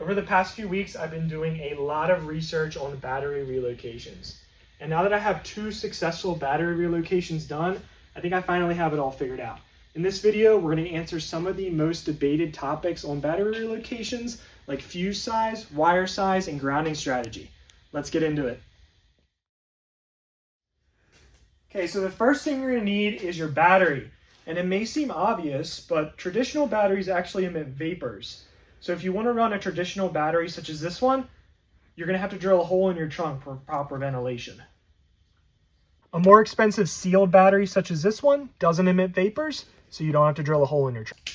Over the past few weeks, I've been doing a lot of research on battery relocations. And now that I have 2 successful battery relocations done, I think I finally have it all figured out. In this video, we're going to answer some of the most debated topics on battery relocations, like fuse size, wire size, and grounding strategy. Let's get into it. Okay, so the first thing you're going to need is your battery. And it may seem obvious, but traditional batteries actually emit vapors. So if you want to run a traditional battery such as this one, you're going to have to drill a hole in your trunk for proper ventilation. A more expensive sealed battery such as this one doesn't emit vapors, so you don't have to drill a hole in your trunk.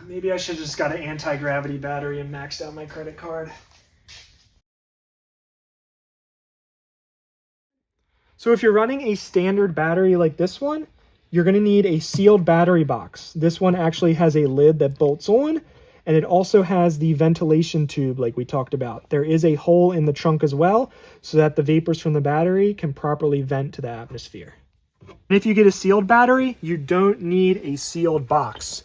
Maybe I should have just got an anti-gravity battery and maxed out my credit card. So if you're running a standard battery like this one, you're going to need a sealed battery box. This one actually has a lid that bolts on, and it also has the ventilation tube like we talked about. There is a hole in the trunk as well, so that the vapors from the battery can properly vent to the atmosphere. And if you get a sealed battery, you don't need a sealed box.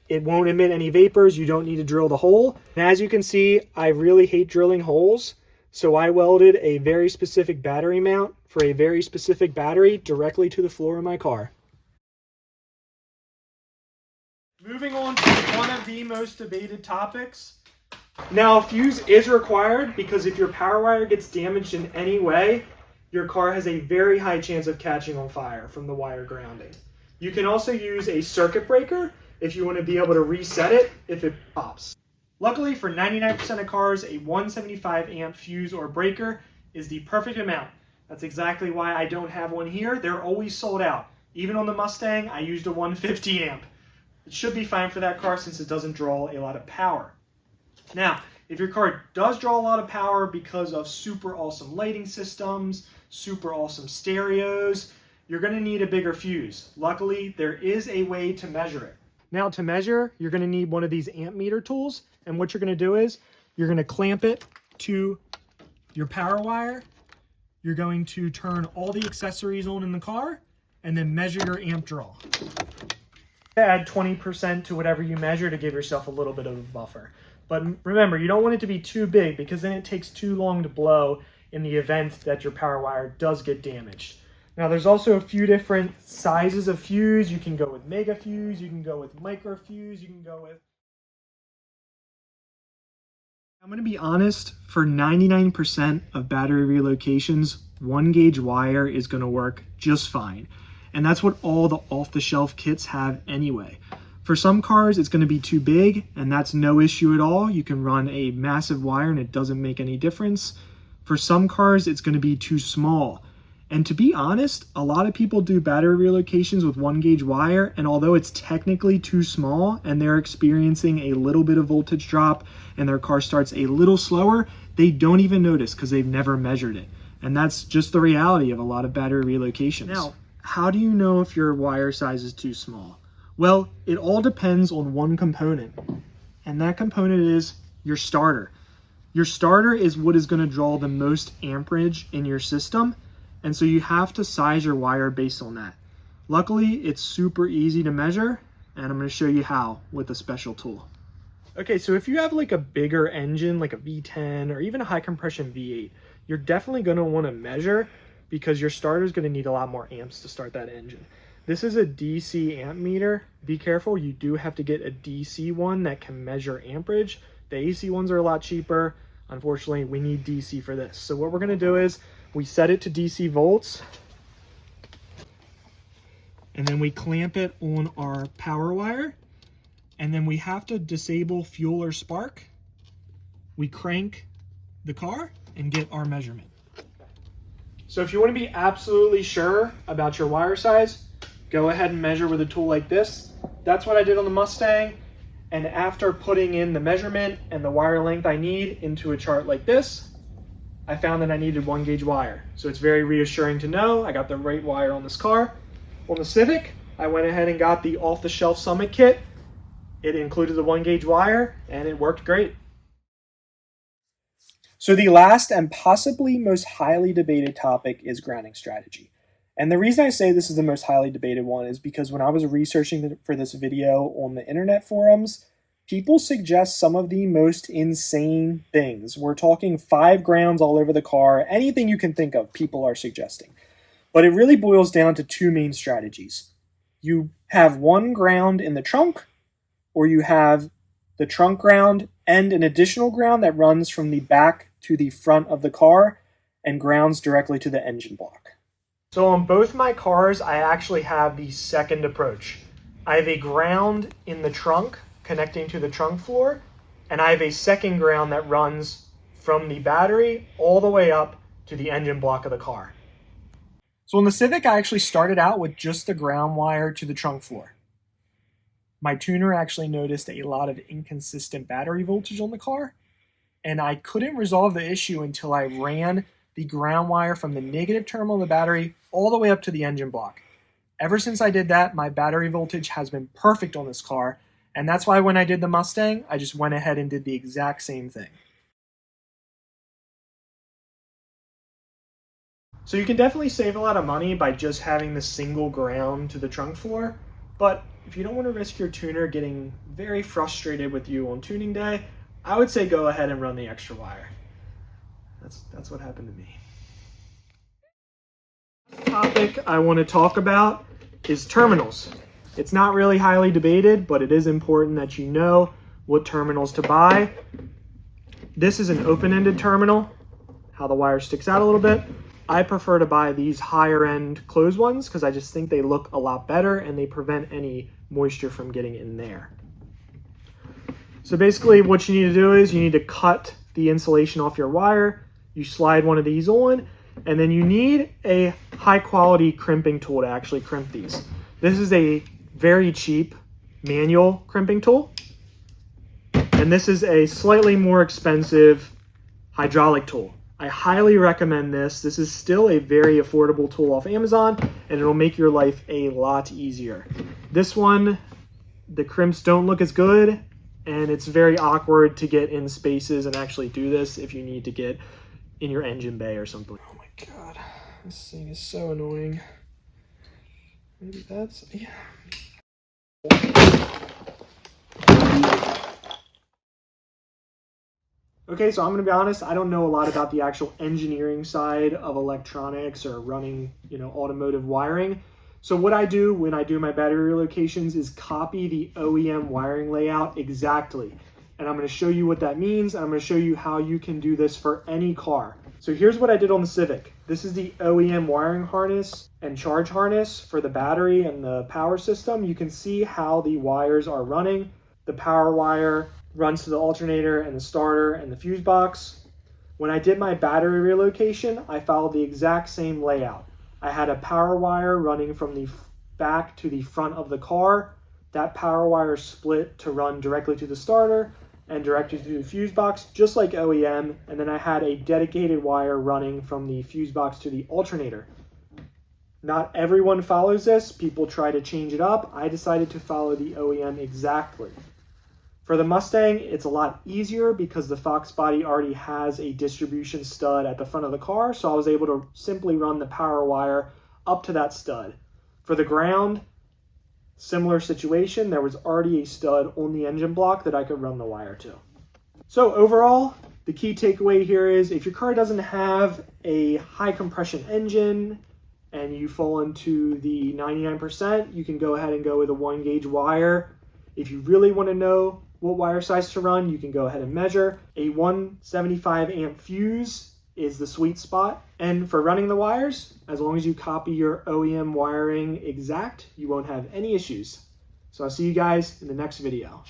It won't emit any vapors. You don't need to drill the hole. And as you can see, I really hate drilling holes, so I welded a very specific battery mount for a very specific battery directly to the floor of my car. Moving on to one of the most debated topics. Now, a fuse is required because if your power wire gets damaged in any way, your car has a very high chance of catching on fire from the wire grounding. You can also use a circuit breaker if you want to be able to reset it if it pops. Luckily for 99% of cars, a 175 amp fuse or breaker is the perfect amount. That's exactly why I don't have one here. They're always sold out. Even on the Mustang, I used a 150 amp. It should be fine for that car since it doesn't draw a lot of power. Now, if your car does draw a lot of power because of super awesome lighting systems, super awesome stereos, you're going to need a bigger fuse. Luckily, there is a way to measure it. Now, to measure, you're going to need one of these amp meter tools. And what you're going to do is you're going to clamp it to your power wire. You're going to turn all the accessories on in the car and then measure your amp draw. Add 20% to whatever you measure to give yourself a little bit of a buffer. But remember, you don't want it to be too big because then it takes too long to blow in the event that your power wire does get damaged. Now, there's also a few different sizes of fuse. You can go with mega fuse, you can go with micro fuse, you can go with... I'm going to be honest, for 99% of battery relocations, 1 gauge wire is going to work just fine. And that's what all the off-the-shelf kits have anyway. For some cars, it's going to be too big, and that's no issue at all. You can run a massive wire and it doesn't make any difference. For some cars, it's going to be too small. And to be honest, a lot of people do battery relocations with 1 gauge wire, and although it's technically too small and they're experiencing a little bit of voltage drop and their car starts a little slower, they don't even notice because they've never measured it. And that's just the reality of a lot of battery relocations. Now, how do you know if your wire size is too small? Well, it all depends on one component, and that component is your starter. Your starter is what is going to draw the most amperage in your system, and so you have to size your wire based on that. Luckily, it's super easy to measure, and I'm going to show you how with a special tool. Okay, so if you have like a bigger engine, like a V10 or even a high compression V8, you're definitely going to want to measure because your starter is going to need a lot more amps to start that engine. This is a DC amp meter. Be careful, you do have to get a DC one that can measure amperage. The AC ones are a lot cheaper. Unfortunately, we need DC for this. So what we're going to do is we set it to DC volts, and then we clamp it on our power wire, and then we have to disable fuel or spark. We crank the car and get our measurement. So if you want to be absolutely sure about your wire size, go ahead and measure with a tool like this. That's what I did on the Mustang. And after putting in the measurement and the wire length I need into a chart like this, I found that I needed 1 gauge wire. So it's very reassuring to know I got the right wire on this car. On the Civic, I went ahead and got the off-the-shelf Summit kit. It included the 1 gauge wire and it worked great. So the last and possibly most highly debated topic is grounding strategy. And the reason I say this is the most highly debated one is because when I was researching for this video on the internet forums, People suggest some of the most insane things. We're talking 5 grounds all over the car. Anything you can think of, people are suggesting. But it really boils down to 2 main strategies. You have 1 ground in the trunk, or you have the trunk ground and an additional ground that runs from the back to the front of the car and grounds directly to the engine block. So on both my cars, I actually have the second approach. I have a ground in the trunk connecting to the trunk floor, and I have a second ground that runs from the battery all the way up to the engine block of the car. So on the Civic, I actually started out with just the ground wire to the trunk floor. My tuner actually noticed a lot of inconsistent battery voltage on the car, and I couldn't resolve the issue until I ran the ground wire from the negative terminal of the battery all the way up to the engine block. Ever since I did that, my battery voltage has been perfect on this car, and that's why when I did the Mustang, I just went ahead and did the exact same thing. So you can definitely save a lot of money by just having the single ground to the trunk floor, but if you don't want to risk your tuner getting very frustrated with you on tuning day, I would say go ahead and run the extra wire. That's what happened to me. The topic I want to talk about is terminals. It's not really highly debated, but it is important that you know what terminals to buy. This is an open-ended terminal, how the wire sticks out a little bit. I prefer to buy these higher end closed ones because I just think they look a lot better and they prevent any moisture from getting in there. So basically what you need to do is you need to cut the insulation off your wire. You slide one of these on, and then you need a high quality crimping tool to actually crimp these. This is a very cheap manual crimping tool, and this is a slightly more expensive hydraulic tool. I highly recommend this. This is still a very affordable tool off Amazon, and it'll make your life a lot easier. This one, the crimps don't look as good, and it's very awkward to get in spaces and actually do this if you need to get in your engine bay or something. Oh my God, this thing is so annoying. Maybe that's, yeah. Okay, so I'm going to be honest, I don't know a lot about the actual engineering side of electronics or running, automotive wiring. So what I do when I do my battery relocations is copy the OEM wiring layout exactly. And I'm going to show you what that means. I'm going to show you how you can do this for any car. So here's what I did on the Civic. This is the OEM wiring harness and charge harness for the battery and the power system. You can see how the wires are running. The power wire runs to the alternator and the starter and the fuse box. When I did my battery relocation, I followed the exact same layout. I had a power wire running from the back to the front of the car. That power wire split to run directly to the starter and directly to the fuse box, just like OEM. And then I had a dedicated wire running from the fuse box to the alternator. Not everyone follows this. People try to change it up. I decided to follow the OEM exactly. For the Mustang, it's a lot easier because the Fox body already has a distribution stud at the front of the car, so I was able to simply run the power wire up to that stud. For the ground, similar situation. There was already a stud on the engine block that I could run the wire to. So overall, the key takeaway here is if your car doesn't have a high compression engine and you fall into the 99%, you can go ahead and go with a 1 gauge wire. If you really want to know what wire size to run, you can go ahead and measure. A 175 amp fuse is the sweet spot. And for running the wires, as long as you copy your OEM wiring exact, you won't have any issues. So I'll see you guys in the next video.